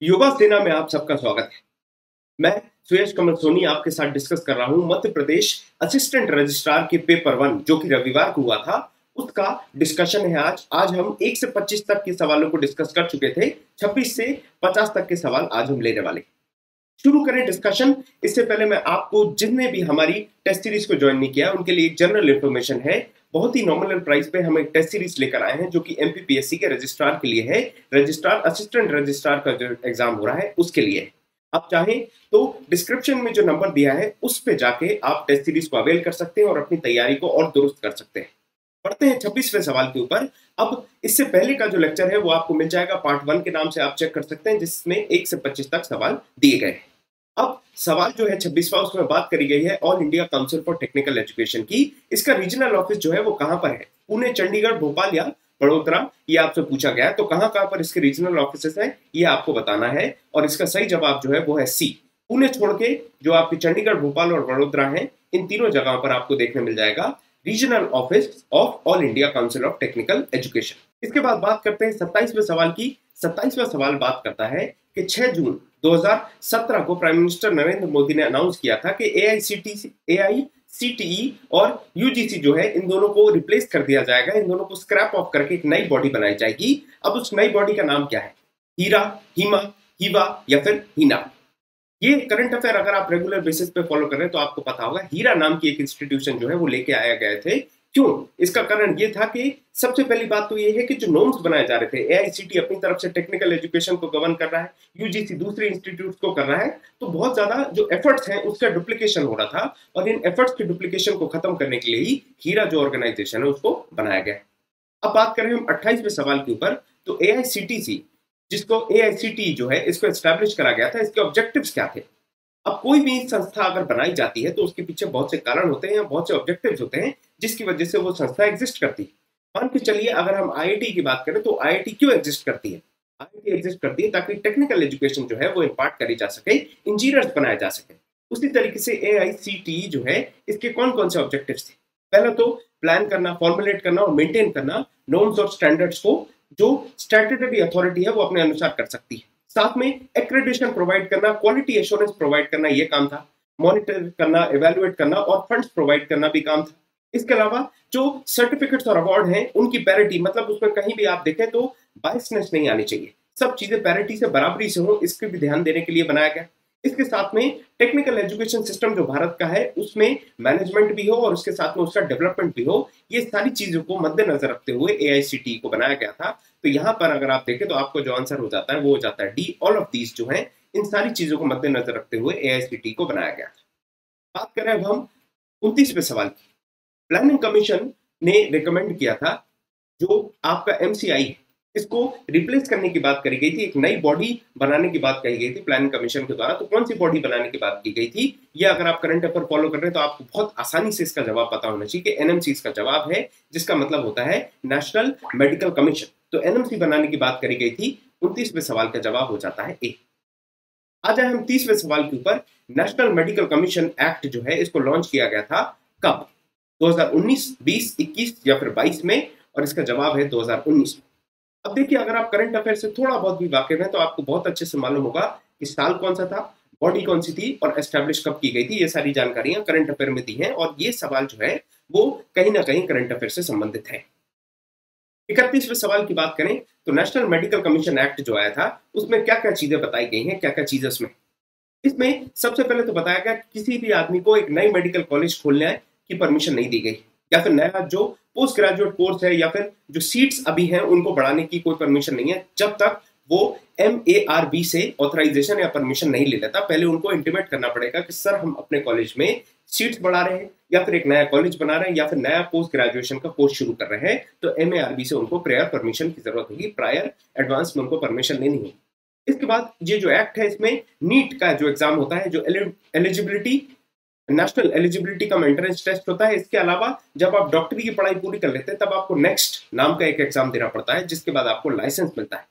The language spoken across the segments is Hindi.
योगा सेना में आप सबका स्वागत है। मैं सुयश कमल सोनी आपके साथ डिस्कस कर रहा हूं मध्य प्रदेश असिस्टेंट रजिस्ट्रार के पेपर 1 जो कि रविवार को हुआ था उसका डिस्कशन है। आज हम 1 से 25 तक के सवालों को डिस्कस कर चुके थे। 26 से 50 तक के सवाल आज हम लेने वाले। शुरू करें डिस्कशन। इससे पहले मैं आपको जितने भी हमारी टेस्ट सीरीज को ज्वाइन नहीं किया उनके लिए एक जनरल इंफॉर्मेशन है। बहुत ही नॉमिनल प्राइस पे हम एक टेस्ट सीरीज लेकर आए हैं जो कि एमपीपीएससी के रजिस्ट्रार के लिए है। रजिस्ट्रार असिस्टेंट रजिस्ट्रार का जो एग्जाम हो रहा है उसके लिए आप चाहें तो डिस्क्रिप्शन में जो नंबर दिया है उस पे जाके आप टेस्ट सीरीज को अवेल कर सकते हैं और अपनी तैयारी को और दुरुस्त कर सकते हैं। पढ़ते हैं 26वें सवाल के ऊपर। अब इससे पहले का जो लेक्चर है वो आपको मिल जाएगा पार्ट 1 के नाम से, आप चेक कर सकते हैं, जिसमें 1 से 25 तक सवाल दिए गए हैं। अब सवाल जो है 26वां, उसमें बात करी गई है all India council for technical education की। इसका रीजनल ऑफिस जो है वो कहां पर है? पुणे, चंडीगढ़, भोपाल या बड़ोदरा, ये आपसे पूछा गया है। तो कहां कहां पर इसके रीजनल ऑफिस हैं ये आपको बताना है और इसका सही जवाब जो है वो है सी। पुणे छोड़ के जो आपके चंडीगढ़, भोपाल और बड़ोदरा हैं, इन तीनों जगहों पर आपको देखने मिल जाएगा regional office of all India council of technical education. इसके बाद बात करते हैं 27वें सवाल की। 27वां सवाल बात करता है कि 6 जून 2017 को प्राइम मिनिस्टर नरेंद्र मोदी ने अनाउंस किया था कि एआईसीटीई और यूजीसी जो है इन दोनों को रिप्लेस कर दिया जाएगा। इन दोनों को स्क्रैप ऑफ करके एक नई बॉडी बनाई जाएगी। अब उस नई बॉडी का नाम क्या है? हीरा, हिमा, हीवा या फिर हीना? ये करंट अफेयर अगर आप रेगुलर बेसिस पे फॉलो कर रहे हैं तो आपको पता होगा हीरा नाम की एक इंस्टीट्यूशन जो है वो लेके आया गए थे। क्यों? इसका कारण ये था कि सबसे पहली बात तो ये है कि जो नॉर्म्स बनाए जा रहे थे, एआईसीटी अपनी तरफ से टेक्निकल एजुकेशन को गवर्न कर रहा है, यूजीसी दूसरे इंस्टीट्यूट को कर रहा है, तो बहुत ज्यादा जो एफर्ट्स हैं उसका डुप्लीकेशन हो रहा था और इन एफर्ट्स के डुप्लीकेशन को खत्म करने के लिए ही हीरा जो ऑर्गेनाइजेशन है उसको बनाया गया। अब बात करें हम 28वें सवाल के ऊपर, तो एआईसीटीसी जिसको एआईसीटी जो है इसको एस्टैब्लिश करा गया था, इसके ऑब्जेक्टिव्स क्या थे? अब कोई भी संस्था अगर बनाई जाती है तो उसके पीछे बहुत से कारण होते हैं, बहुत से ऑब्जेक्टिव्स होते हैं जिसकी वजह से वो संस्था एग्जिस्ट करती है। मान के चलिए अगर हम आईआईटी की बात करें तो आईआईटी क्यों एग्जिस्ट करती है? आईआईटी एग्जिस्ट करती है ताकि टेक्निकल एजुकेशन जो है वो इम्पार्ट करी जा सके, इंजीनियर्स बनाए जा सके। उसी तरीके से एआईसीटी जो है इसके कौन कौन से ऑब्जेक्टिव्स थे? पहला तो प्लान करना, फॉर्मुलेट करना और मेंटेन करना नॉर्म्स और स्टैंडर्ड्स को जो स्टैट्यूटरी अथॉरिटी है वो अपने अनुसार कर सकती है। साथ में एक्रेडिटेशन प्रोवाइड करना, क्वालिटी एश्योरेंस प्रोवाइड करना ये काम था। मॉनिटर करना, इवेलुएट करना और फंड्स प्रोवाइड करना भी काम था। इसके अलावा जो सर्टिफिकेट्स और अवार्ड हैं उनकी पैरिटी, मतलब उसमें कहीं भी आप देखें तो बायसनेस नहीं आनी चाहिए, सब चीजें पैरिटी से, बराबरी से हो, इसके भी ध्यान देने के लिए बनाया गया। इसके साथ में टेक्निकल एजुकेशन सिस्टम जो भारत का है उसमें मैनेजमेंट भी हो और उसके साथ में उसका डेवलपमेंट भी हो, ये सारी चीजों को मद्देनजर रखते हुए एआईसीटी को बनाया गया था। तो यहाँ पर अगर आप देखें तो आपको जो आंसर हो जाता है वो हो जाता है डी, ऑल ऑफ दीज जो है, इन सारी चीजों को मद्देनजर रखते हुए एआईसीटी को बनाया गया था। बात करें अब हम 29वें सवाल की। प्लानिंग कमीशन ने रिकमेंड किया था जो आपका एमसीआई है इसको रिप्लेस करने की बात करी गई थी, एक नई बॉडी बनाने की बात कही गई थी प्लानिंग कमीशन के द्वारा। तो कौन सी बॉडी बनाने की बात की गई थी? ये अगर आप करंट अफेयर फॉलो कर रहे हैं तो आपको बहुत आसानी से इसका जवाब पता होना चाहिए कि एनएमसी इसका जवाब है, जिसका मतलब होता है नेशनल मेडिकल कमीशन। तो एनएमसी बनाने की बात करी गई थी। 29वें सवाल का जवाब हो जाता है ए। आ जाए हम 30वें सवाल के ऊपर। नेशनल मेडिकल कमीशन एक्ट जो है इसको लॉन्च किया गया था कब? 2019, 20, 21 या फिर 22 में? और इसका जवाब है 2019 में। अब देखिए अगर आप करंट अफेयर से थोड़ा बहुत भी वाकिफ हैं तो आपको बहुत अच्छे से मालूम होगा कि साल कौन सा था, बॉडी कौन सी थी और एस्टैब्लिश कब की गई थी। ये सारी जानकारियां करंट अफेयर में दी हैं और ये सवाल जो है वो कहीं ना कहीं करंट अफेयर से संबंधित है। 31वें सवाल की बात करें तो नेशनल मेडिकल कमीशन एक्ट जो आया था उसमें क्या क्या चीजें बताई गई हैं, क्या क्या चीजें इसमें सबसे पहले तो बताया गया कि किसी भी आदमी को एक नई मेडिकल कॉलेज खोलने की परमिशन नहीं दी गई, या फिर नया जो पोस्ट ग्रेजुएट कोर्स है या फिर जो सीट्स अभी हैं उनको बढ़ाने की कोई परमिशन नहीं है जब तक वो MARB से ऑथराइजेशन या परमिशन नहीं ले लेता। पहले उनको इंटीमेट करना पड़ेगा कि सर हम अपने कॉलेज में सीट्स बढ़ा रहे हैं या फिर एक नया कॉलेज बना रहे हैं या फिर नया पोस्ट ग्रेजुएशन का कोर्स शुरू कर रहे हैं, तो MARB से उनको प्रायर परमिशन की जरूरत होगी, प्रायर एडवांस में उनको परमिशन लेनी होगी। इसके बाद ये जो एक्ट है इसमें नीट का जो एग्जाम होता है, जो एलिजिबिलिटी, नेशनल एलिजिबिलिटी का एंट्रेंस टेस्ट होता है। इसके अलावा जब आप डॉक्टरी की पढ़ाई पूरी कर लेते हैं तब आपको नेक्स्ट नाम का एक एग्जाम देना पड़ता है जिसके बाद आपको लाइसेंस मिलता है।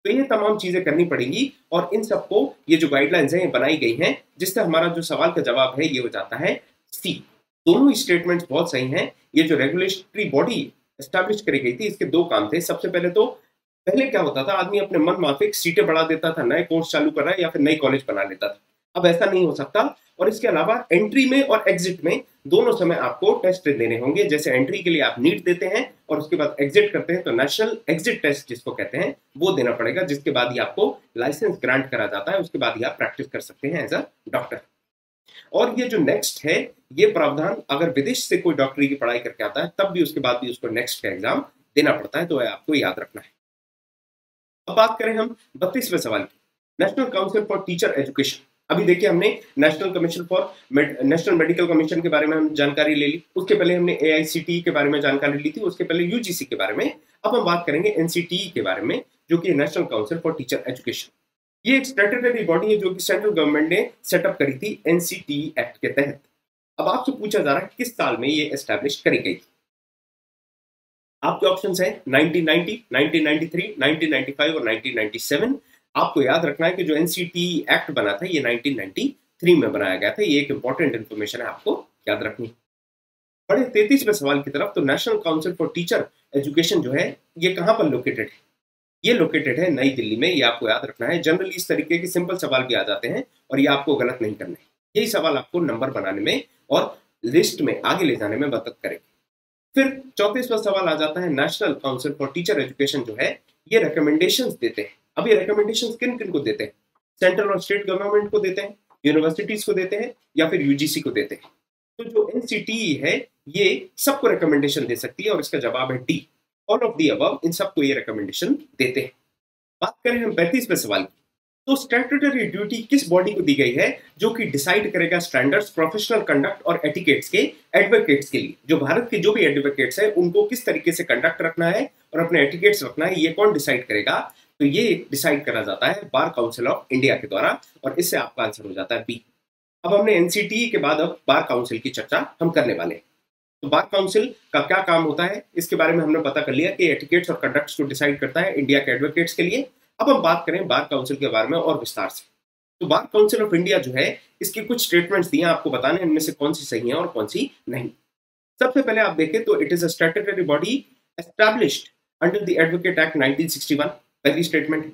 तो ये तमाम चीजें करनी पड़ेंगी और इन सबको ये जो गाइडलाइंस हैं बनाई गई हैं, जिससे हमारा जो सवाल का जवाब है ये हो जाता है सी। दोनों स्टेटमेंट्स बहुत सही हैं। ये जो रेगुलेटरी बॉडी एस्टैब्लिश करी गई थी इसके दो काम थे। सबसे पहले तो पहले क्या होता था, आदमी अपने मन माफिक सीटें बढ़ा देता था, नए कोर्स चालू कर रहा है या फिर नई कॉलेज बना लेता था। अब ऐसा नहीं हो सकता। और इसके अलावा एंट्री में और एग्जिट में दोनों समय आपको टेस्ट देने होंगे। जैसे एंट्री के लिए आप नीट देते हैं और उसके बाद एग्जिट करते हैं तो नेशनल एग्जिट टेस्ट जिसको कहते हैं वो देना पड़ेगा, जिसके बाद ही आपको लाइसेंस ग्रांट करा जाता है। उसके बाद ही आप प्रैक्टिस कर सकते हैं एज अ डॉक्टर। और ये जो नेक्स्ट है, ये प्रावधान अगर विदेश से कोई डॉक्टरी की पढ़ाई करके आता है तब भी उसके बाद भी उसको नेक्स्ट का एग्जाम देना पड़ता है, तो आपको याद रखना है। अब बात करें हम 32वें सवाल की, national council for teacher education. अभी देखिए, हमने national commission for national medical commission के बारे में हम जानकारी ले ली, उसके पहले हमने AICTE के बारे में जानकारी ली थी, उसके पहले UGC के बारे में। अब हम बात करेंगे NCTE के बारे में, जो कि national council for teacher education. ये एक स्टैट्यूटरी बॉडी है जो कि सेंट्रल गवर्नमेंट ने सेटअप करी थी NCTE एक्ट के तहत। अब आपसे पूछा जा रहा है किस साल में ये एस्टैब्लिश करी गई। आपके ऑप्शंस हैं 1990, 1993, 1995 और 1997। आपको याद रखना है कि जो NCTE एक्ट बना था ये 1993 में बनाया गया था। ये एक इंपॉर्टेंट इंफॉर्मेशन है, आपको याद रखनी। बड़े 33वें सवाल की तरफ, तो national council for teacher education जो है ये कहां पर लोकेटेड है? ये लोकेटेड है नई दिल्ली में। ये आपको याद रखना है। जनरली इस तरीके के सिंपल सवाल भी आ जाते हैं और ये आपको गलत नहीं करने। यही सवाल आपको नंबर बनाने में और लिस्ट में आगे ले जाने में मदद करेंगे। फिर 34वां सवाल आ जाता है, national council for teacher education जो है ये रिकमेंडेशंस देते हैं। अब ये रिकमेंडेशंस किन किन को देते हैं? सेंट्रल और स्टेट गवर्नमेंट को देते हैं, यूनिवर्सिटीज को देते हैं या फिर UGC को देते हैं। तो जो NCTE है ये सबको रिकमेंडेशन दे सकती है और इसका जवाब है D, all of the above. इन सबको ये रिकमेंडेशन देते हैं। बात करें हम 35वें सवाल की, तो स्टैट्यूटरी ड्यूटी किस बॉडी को दी गई है जो कि डिसाइड करेगा स्टैंडर्ड्स, प्रोफेशनल कंडक्ट और एटिकेट्स के एडवोकेट्स के लिए? जो भारत के जो भी एडवोकेट्स है उनको किस तरीके से कंडक्ट रखना है और अपने एटिकेट्स रखना है, ये कौन डिसाइड करेगा? तो ये डिसाइड करा जाता है बार काउंसिल ऑफ इंडिया के द्वारा, और इससे आपका आंसर हो जाता है बी। अब हमने NCTE के बाद अब बार काउंसिल की चर्चा हम करने वाले हैं। तो बार काउंसिल का क्या काम होता है इसके बारे में हमने पता कर लिया कि एटिकेट्स और कंडक्ट्स को डिसाइड करता है इंडिया के एडवोकेट्स के लिए। अब हम बात करें बार काउंसिल के बारे में और विस्तार से। तो बार काउंसिल ऑफ इंडिया जो है इसके कुछ स्टेटमेंट्स दिए आपको बताने, इनमें से कौन सी सही है और कौन सी नहीं। सबसे पहले आप देखें तो it is a statutory body established under the advocate act 1961। पहली स्टेटमेंट है,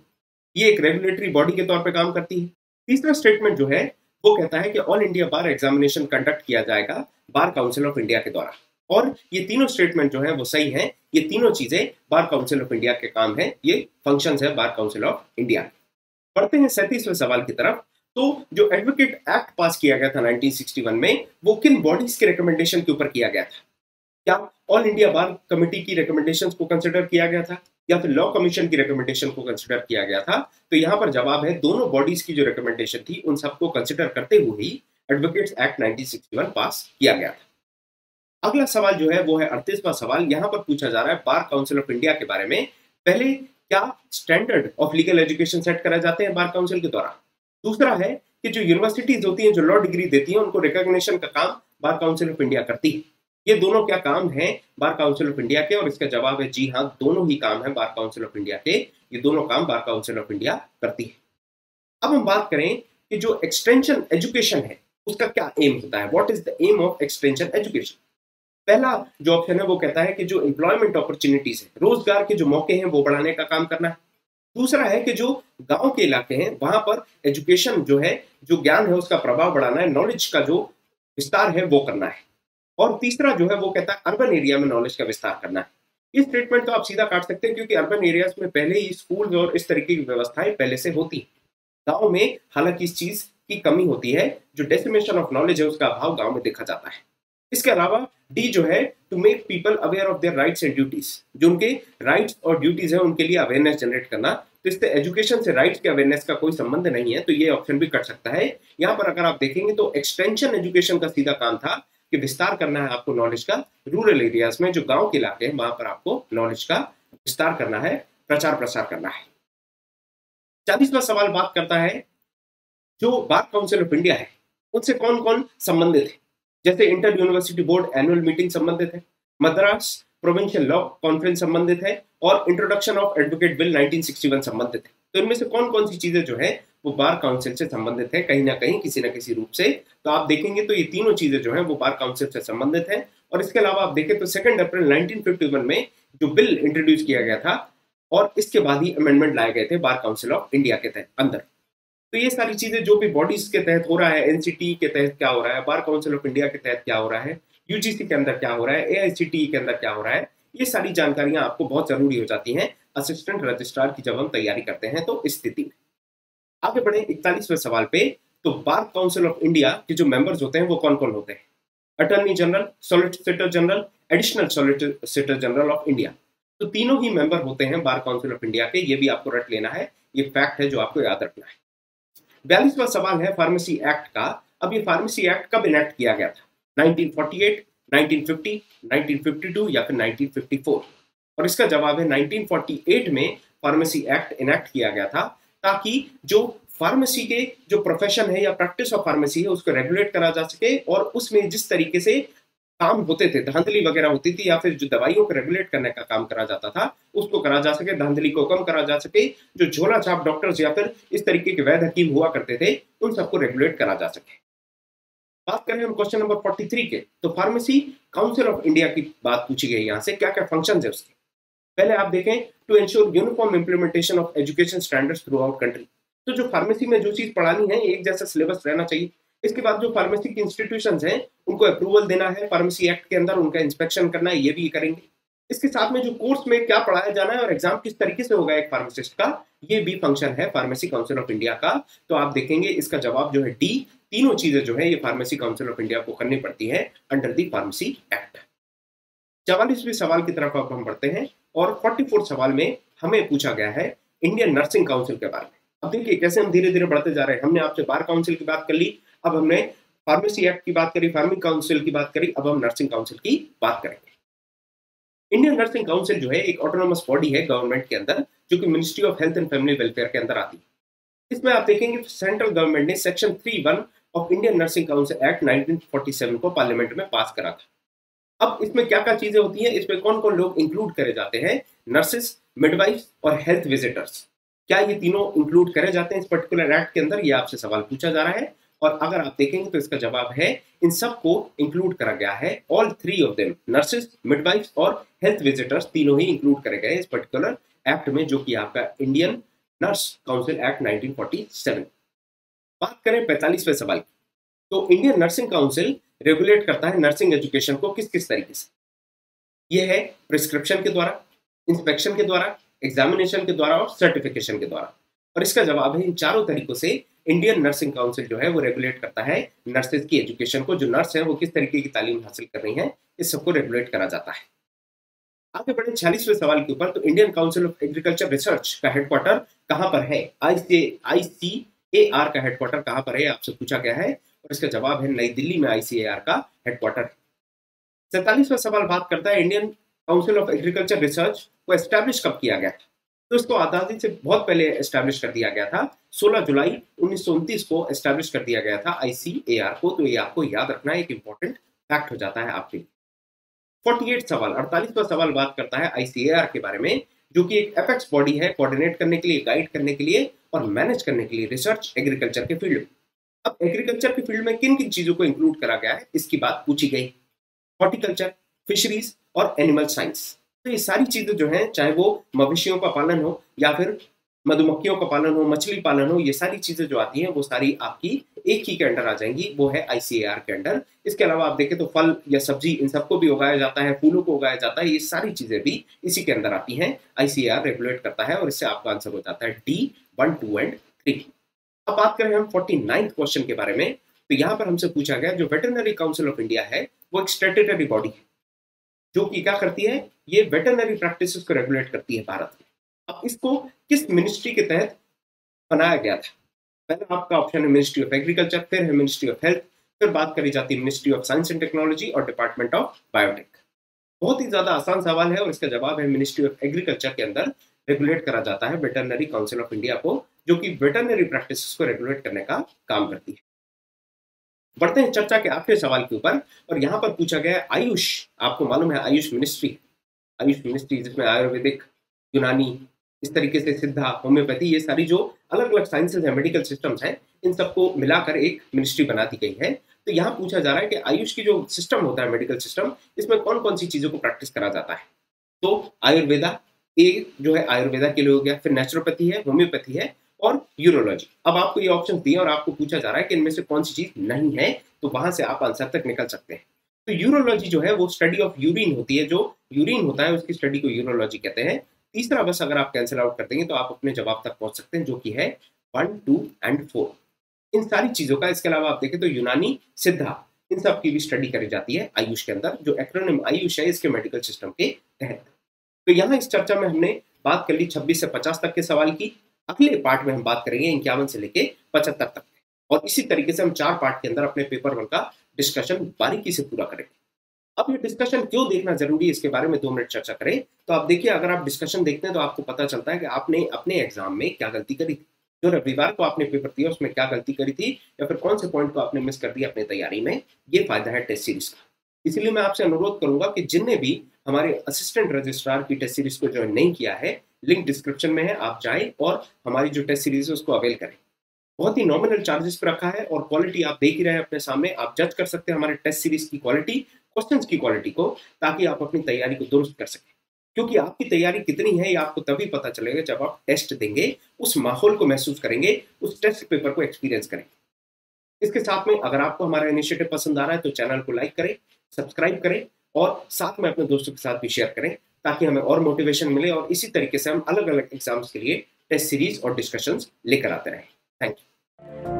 ये एक रेगुलेटरी बॉडी के तौर पर काम करती है। तीसरा स्टेटमेंट जो है वो कहता है कि ऑल इंडिया बार एग्जामिनेशन कंडक्ट किया जाएगा बार काउंसिल ऑफ इंडिया के द्वारा। और ये तीनों स्टेटमेंट जो है वो सही है। ये तीनों चीजें बार काउंसिल ऑफ इंडिया के काम है, ये फंक्शंस है बार काउंसिल ऑफ इंडिया। बढ़ते हैं 37वें सवाल की तरफ। तो जो एडवोकेट एक्ट पास किया गया था 1961 में, वो किन बॉडीज के रिकमेंडेशन के ऊपर किया गया था? क्या ऑल इंडिया बार कमेटी की रिकमेंडेशंस को कंसिडर किया गया था या फिर लॉ कमीशन की रिकमेंडेशन को कंसिडर किया गया था? तो यहाँ पर जवाब है दोनों बॉडीज की जो रिकमेंडेशन थी उन सबको कंसिडर करते हुए ही एडवोकेट्स एक्ट 1961 पास किया गया था। अगला सवाल जो है वो है 38वां सवाल। यहाँ पर पूछा जा रहा है बार काउंसिल ऑफ इंडिया के बारे में। पहले, क्या standard of legal education set कराए जाते हैं बार काउंसिल के द्वारा? दूसरा है कि जो यूनिवर्सिटीज होती हैं जो लॉ डिग्री देती हैं उनको रिकॉग्निशन का काम बार काउंसिल ऑफ इंडिया करती है। ये दोनों क्या काम है बार काउंसिल ऑफ इंडिया के? और इसका जवाब है जी हाँ, दोनों ही काम है बार काउंसिल ऑफ इंडिया के। ये दोनों काम बार काउंसिल ऑफ इंडिया करती है। अब हम बात करें कि जो एक्सटेंशन एजुकेशन है उसका क्या एम होता है। What is the aim of extension education? पहला जो ऑप्शन है वो कहता है कि जो एम्प्लॉयमेंट अपॉर्चुनिटीज है, रोजगार के जो मौके हैं वो बढ़ाने का काम करना है। दूसरा है कि जो गांव के इलाके हैं वहां पर एजुकेशन जो है, जो ज्ञान है उसका प्रभाव बढ़ाना है, नॉलेज का जो विस्तार है वो करना है। और तीसरा जो है वो कहता है अर्बन एरिया में नॉलेज का विस्तार करना है। इस स्टेटमेंट को आप सीधा काट सकते हैं क्योंकि अर्बन एरियाज में पहले ही स्कूल और इस तरीके की व्यवस्थाएं पहले से होती है। गाँव में हालांकि इस चीज की कमी होती है, जो डेसिमेशन ऑफ नॉलेज है उसका अभाव गाँव में देखा जाता है। इसके अलावा डी जो है to make people aware of their rights and duties, जो उनके राइट्स और ड्यूटीज है उनके लिए अवेयरनेस जनरेट करना। तो इससे एजुकेशन से राइट्स के अवेयरनेस का कोई संबंध नहीं है, तो ये ऑप्शन भी कट सकता है। यहाँ पर अगर आप देखेंगे तो एक्सटेंशन एजुकेशन का सीधा काम था कि विस्तार करना है आपको नॉलेज का रूरल एरियाज में, जो गाँव के इलाके हैं वहां पर आपको नॉलेज का विस्तार करना है, प्रचार प्रसार करना है। 40वां सवाल बात करता है जो बार काउंसिल ऑफ इंडिया है उनसे कौन कौन संबंधित है। जैसे inter university board annual meeting संबंधित है, मद्रास प्रोविंशियल लॉ कॉन्फ्रेंस संबंधित है और इंट्रोडक्शन ऑफ एडवोकेट बिल 1961 संबंधित है। तो इनमें से कौन कौन सी चीजें जो है वो बार काउंसिल से संबंधित है कहीं ना कहीं, किसी ना किसी रूप से? तो आप देखेंगे तो ये तीनों चीजें जो है वो बार काउंसिल से संबंधित है। और इसके अलावा आप देखें तो 2 अप्रैल 1951 में जो बिल इंट्रोड्यूस किया गया था और इसके बाद ही अमेंडमेंट लाए गए थे बार काउंसिल ऑफ इंडिया के तहत अंदर। तो ये सारी चीजें जो भी बॉडीज के तहत हो रहा है, एनसीटी के तहत क्या हो रहा है, बार काउंसिल ऑफ इंडिया के तहत क्या हो रहा है, यूजीसी के अंदर क्या हो रहा है, एआईसीटीई के अंदर क्या हो रहा है, ये सारी जानकारियां आपको बहुत जरूरी हो जाती हैं असिस्टेंट रजिस्ट्रार की जब हम तैयारी करते हैं। तो इस स्थिति में आगे बढ़े 41वें सवाल पे। तो बार काउंसिल ऑफ इंडिया के जो मेंबर्स होते हैं वो कौन कौन होते हैं? Attorney general, solicitor general, additional solicitor general of India. तो तीनों ही मेंबर होते हैं बार काउंसिल ऑफ इंडिया के। ये भी आपको रट लेना है, ये फैक्ट है जो आपको याद रखना है। 42वां सवाल है फार्मेसी एक्ट का। अब ये फार्मेसी एक्ट कब इनेक्ट किया गया था? 1948, 1950, 1952 या फिर 1954? और इसका जवाब है 1948 में फार्मेसी एक्ट इनेक्ट किया गया था, ताकि जो फार्मेसी के जो प्रोफेशन है या प्रैक्टिस ऑफ फार्मेसी है उसको रेगुलेट करा जा सके, और उसमें जिस तरीके से काम होते थे, धांधली वगैरह होती थी, या फिर जो दवाइयों को रेगुलेट करने का काम करा जाता था उसको करा जा सके, धांधली को कम करा जा सके, जो झोला छाप डॉक्टर्स या फिर इस तरीके के वैद्य हकीम हुआ करते थे उन सबको रेगुलेट करा जा सके। बात करें हम क्वेश्चन नंबर 43 के, तो फार्मेसी काउंसिल ऑफ इंडिया की बात पूछी गई। यहाँ से क्या क्या फंक्शन है उसके, पहले आप देखें, to ensure uniform implementation of education standards throughout country. तो जो फार्मेसी में जो चीज पढ़ानी है एक जैसा सिलेबस रहना चाहिए। इसके बाद जो फार्मेसी की इंस्टीट्यूशंस हैं उनको अप्रूवल देना है फार्मेसी एक्ट के अंदर, उनका इंस्पेक्शन करना है, ये भी करेंगे। इसके साथ में जो कोर्स में क्या पढ़ाया जाना है और एग्जाम किस तरीके से होगा एक फार्मासिस्ट का, ये भी फंक्शन है फार्मेसी काउंसिल ऑफ इंडिया का। तो आप देखेंगे इसका जवाब जो है डी, तीनों चीजें जो है ये फार्मेसी काउंसिल ऑफ इंडिया को करनी पड़ती है अंडर दी फार्मेसी एक्ट। 44वें सवाल की तरफ अब हम बढ़ते हैं, और 44 सवाल में हमें पूछा गया है इंडियन नर्सिंग काउंसिल के बारे में। अब देखिए कैसे हम धीरे धीरे बढ़ते जा रहे हैं। हमने आपसे बार काउंसिल की बात कर ली, अब हमने फार्मेसी एक्ट की बात करी, फार्मिंग काउंसिल की बात करी, अब हम नर्सिंग काउंसिल की बात करेंगे। इंडियन नर्सिंग काउंसिल जो है एक ऑटोनोमस बॉडी है गवर्नमेंट के अंदर, जो कि ministry of health and family welfare के अंदर आती है। इसमें आप देखेंगे सेंट्रल गवर्नमेंट ने section 3(1) of Indian nursing council act 1947 को पार्लियामेंट में पास करा था। अब इसमें क्या क्या चीजें होती हैं, इसमें कौन कौन लोग इंक्लूड करे जाते हैं? नर्सेस, मिडवाइफ और हेल्थ विजिटर्स। क्या ये तीनों इंक्लूड करे जाते हैं इस पर्टिकुलर एक्ट के अंदर? ये आपसे सवाल पूछा जा रहा है, और अगर आप देखेंगे तो इसका जवाब है इन सबको इंक्लूड करा गया है। All 3 of them, nurses, midwife और हेल्थ विजिटर्स, तीनों ही इंक्लूड करे गए इस पर्टिकुलर एक्ट में, जो कि आपका इंडियन नर्स काउंसिल एक्ट 1947। बात करें 45वें सवाल की, तो इंडियन नर्सिंग काउंसिल रेगुलेट करता है नर्सिंग एजुकेशन को किस किस तरीके से? ये है प्रिस्क्रिप्शन के द्वारा, इंस्पेक्शन के द्वारा, एग्जामिनेशन के द्वारा और सर्टिफिकेशन के द्वारा। और इसका जवाब है इन चारों तरीकों से इंडियन नर्सिंग काउंसिल जो है वो रेगुलेट करता है नर्सेज की एजुकेशन को। जो नर्स है वो किस तरीके की तालीम हासिल कर रही है, इस सबको रेगुलेट करा जाता है। आगे बढ़े 46वें सवाल के ऊपर, तो Indian council of agriculture research का हेडक्वार्टर कहां पर है? ICAR का हेडक्वार्टर कहां पर है, आपसे पूछा गया है, और इसका जवाब है नई दिल्ली में ICAR का हेडक्वार्टर है। 47वां सवाल बात करता है Indian council of agriculture research को एस्टैब्लिश कब किया गया था? तो इसको आजादी से बहुत पहले एस्टैब्लिश कर दिया गया था, 16 जुलाई 1929 को एस्टैब्लिश कर दिया गया था ICAR को। तो ये आपको याद रखना एक इंपॉर्टेंट फैक्ट हो जाता है आपके लिए। 48 सवाल, 48वां सवाल बात करता है ICAR के बारे में, जो कि एक एपेक्स बॉडी है कोऑर्डिनेट करने के लिए, गाइड करने के लिए और मैनेज करने के लिए रिसर्च एग्रीकल्चर के फील्ड में। अब एग्रीकल्चर के फील्ड में किन किन चीजों को इंक्लूड करा गया है इसकी बात पूछी गई। हॉर्टिकल्चर, फिशरीज और एनिमल साइंस। तो ये सारी चीजें जो हैं, चाहे वो मवेशियों का पालन हो या फिर मधुमक्खियों का पालन हो, मछली पालन हो, ये सारी चीजें जो आती हैं वो सारी आपकी एक ही के अंडर आ जाएंगी, वो है ICAR के अंडर। इसके अलावा आप देखें तो फल या सब्जी इन सबको भी उगाया जाता है, फूलों को उगाया जाता है, ये सारी चीजें भी इसी के अंदर आती हैं। ICAR रेगुलेट करता है, और इससे आपका आंसर हो जाता है D, 1, 2 और 3। अब बात करें हम 49th क्वेश्चन के बारे में, तो यहाँ पर हमसे पूछा गया जो वेटरनरी काउंसिल ऑफ इंडिया है वो एक स्टैट्यूटरी बॉडी है, जो कि क्या करती है, ये वेटरनरी प्रैक्टिसेस को रेगुलेट करती है भारत में। अब इसको किस मिनिस्ट्री के तहत बनाया गया था? पहला आपका ऑप्शन है मिनिस्ट्री ऑफ एग्रीकल्चर, फिर है मिनिस्ट्री ऑफ हेल्थ, फिर बात करी जाती है ministry of science and technology और डिपार्टमेंट ऑफ बायोटेक। बहुत ही ज्यादा आसान सवाल है, और इसका जवाब है मिनिस्ट्री ऑफ एग्रीकल्चर के अंदर रेगुलेट करा जाता है वेटरनरी काउंसिल ऑफ इंडिया को, जो कि वेटरनरी प्रैक्टिसेस को रेगुलेट करने का काम करती है। बढ़ते हैं चर्चा के आखिरी सवाल के ऊपर, और यहाँ पर पूछा गया है आयुष। आपको मालूम है आयुष मिनिस्ट्री जिसमें आयुर्वेदिक, यूनानी, इस तरीके से सिद्धा, होम्योपैथी, ये सारी जो अलग अलग साइंसेज है, मेडिकल सिस्टम्स हैं, इन सबको मिलाकर एक मिनिस्ट्री बना दी गई है। तो यहाँ पूछा जा रहा है कि आयुष की जो सिस्टम होता है, मेडिकल सिस्टम, इसमें कौन कौन सी चीजों को प्रैक्टिस करा जाता है? तो आयुर्वेदा, ए जो है आयुर्वेदा के लिए हो गया, फिर नेचुरोपैथी है, होम्योपैथी है और यूरोलॉजी। अब आपको ये ऑप्शन दिए और आपको पूछा जा रहा है कि इनमें से कौन सी चीज नहीं है, तो वहां से आप आंसर तक निकल सकते हैं। तो यूरोलॉजी जो है वो स्टडी ऑफ यूरिन होती है, जो यूरिन होता है उसकी स्टडी को यूरोलॉजी कहते हैं। तीसरा बस अगर आप कैंसिल आउट कर देंगे तो आप अपने जवाब तक पहुंच सकते हैं, जो कि है 1, 2 एंड 4। इन सारी चीजों का, इसके अलावा आप देखें तो यूनानी, सिद्धा, इन सब की भी स्टडी करी जाती है आयुष के अंदर। जो एक्रोनिम आयुष है इसके मेडिकल सिस्टम के तहत। तो यहाँ इस चर्चा में हमने बात कर ली 26 से 50 तक के सवाल की। अगले पार्ट में हम बात करेंगे 51 से लेके 75 तक, और इसी तरीके से हम 4 पार्ट के अंदर अपने पेपर 1 का डिस्कशन बारीकी से पूरा करेंगे। अब ये डिस्कशन क्यों देखना जरूरी है, इसके बारे में 2 मिनट चर्चा करें। तो आप देखिए, अगर आप डिस्कशन देखते हैं तो आपको पता चलता है कि आपने अपने एग्जाम में क्या गलती करी थी, जो रविवार को आपने पेपर दिया उसमें क्या गलती करी थी, या फिर कौन से पॉइंट को आपने मिस कर दिया अपनी तैयारी में। ये फायदा है टेस्ट सीरीज का। इसलिए मैं आपसे अनुरोध करूंगा कि जिनने भी हमारे असिस्टेंट रजिस्ट्रार की टेस्ट सीरीज को ज्वाइन नहीं किया है, लिंक डिस्क्रिप्शन में है, आप जाएं और हमारी जो टेस्ट सीरीज है उसको अवेल करें। बहुत ही नॉमिनल चार्जेस पर रखा है और क्वालिटी आप देख ही रहे हैं अपने सामने। आप जज कर सकते हैं हमारे टेस्ट सीरीज की क्वालिटी, क्वेश्चंस की क्वालिटी को, ताकि आप अपनी तैयारी को दुरुस्त कर सकें। क्योंकि आपकी तैयारी कितनी है ये आपको तभी पता चलेगा जब आप टेस्ट देंगे, उस माहौल को महसूस करेंगे, उस टेस्ट पेपर को एक्सपीरियंस करेंगे। इसके साथ में अगर आपको हमारा इनिशिएटिव पसंद आ रहा है तो चैनल को लाइक करें, सब्सक्राइब करें और साथ में अपने दोस्तों के साथ भी शेयर करें, ताकि हमें और मोटिवेशन मिले और इसी तरीके से हम अलग अलग एग्जाम्स के लिए टेस्ट सीरीज और डिस्कशंस लेकर आते रहें। Thank you.